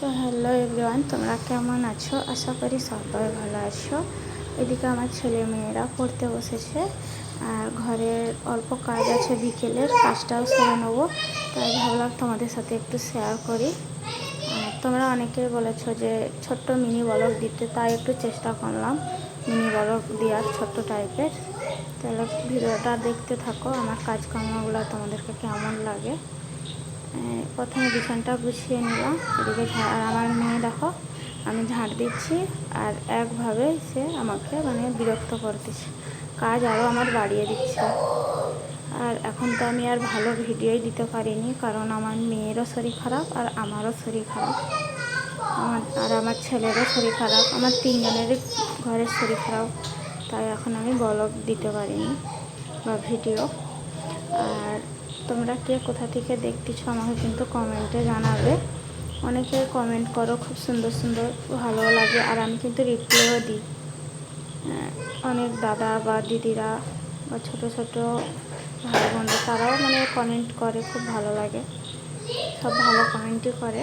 তো hello everyone, তোমরা কেমন আছো? আশা করি সবাই ভালো আছো। এদিকে আমার ছেলে মেয়েরা পড়তে বসেছে আর ঘরের অল্প কাজ আছে, বিকেলের কাজটাও সেরে নেবো, তাই ভাবলাম তোমাদের সাথে একটু শেয়ার করি। আর তোমরা অনেকেই বলেছো যে ছোট্ট মিনি ব্লগ দিতে, তাই একটু চেষ্টা করলাম মিনি ব্লগ দেওয়ার ছোট্ট টাইপের। তাহলে ভিডিওটা দেখতে থাকো, আমার কাজকর্মগুলো তোমাদেরকে কেমন লাগে। প্রথমে বিছানটা গুছিয়ে নিলাম, এদিকে আর আমার মেয়ে দেখো আমি ঝাঁট দিচ্ছি আর একভাবে সে আমাকে বিরক্ত করতেছে, কাজ আরও আমার বাড়িয়ে দিচ্ছে। আর এখন তো আমি আর ভালো ভিডিওই দিতে পারিনি, কারণ আমার মেয়েরও শরীর খারাপ আর আমারও শরীর খারাপ, আমার ছেলেরও শরীর খারাপ, আমার তিনজনেরই ঘরের শরীর খারাপ, তাই এখন আমি ব্লগ দিতে পারিনি বা ভিডিও। আর তোমরা কে কোথা থেকে দেখতেছো আমাকে কিন্তু কমেন্টে জানাবে। অনেকে কমেন্ট করো, খুব সুন্দর সুন্দর, ভালো লাগে, আর আমি কিন্তু রিপ্লাইও দিই। অনেক দাদা বা দিদিরা বা ছোট ছোট ভাই বোনরা তারাও কমেন্ট করে, খুব ভালো লাগে, সব ভালো কমেন্টই করে।